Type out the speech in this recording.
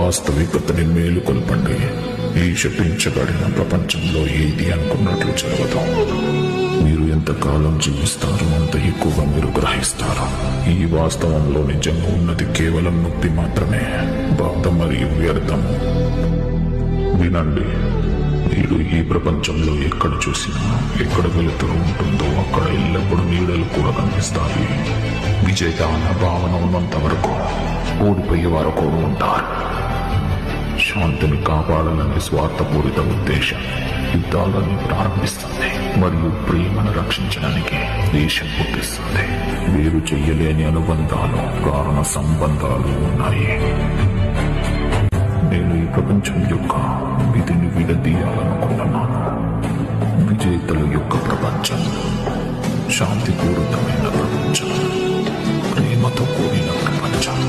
వాస్తవికతని మేలుకొల్పండి. ఈ శపించబడిన ప్రపంచంలో ఏది అనుకున్నట్లు జరగదు. మీరు ఎంతకాలం జీవిస్తారో అంత ఎక్కువగా మీరు గ్రహిస్తారు. ఈ వాస్తవంలో నిజంగా ఉన్నది కేవలం ముక్తి మాత్రమే, బాధ మరియు వ్యర్థము. వినండి, మీరు ఈ ప్రపంచంలో ఎక్కడ చూసినా, ఎక్కడ వెలుతురు ఉంటుందో అక్కడ ఎల్లప్పుడూ నీడలు కూడా కనిపిస్తాయి. విజయ అన్న భావన ఉన్నంత వరకు ఓడిపోయే వారు కూడా ఉంటారు. శాంతిని కాపాడాలనే స్వార్థపూరిత ఉద్దేశం యుద్ధాలను ప్రారంభిస్తుంది మరియు ప్రేమను రక్షించడానికి దేశం పుట్టిస్తుంది. వేరు చెయ్యలేని అనుబంధాలు, కారణ సంబంధాలు ఉన్నాయి. నేను ఈ ప్రపంచం యొక్క విధిని విడదీయాలనుకుంటున్నాను. విజేతల యొక్క ప్రపంచం, శాంతిపూరితమైన ప్రపంచం, ప్రేమతో కూడిన ప్రపంచం.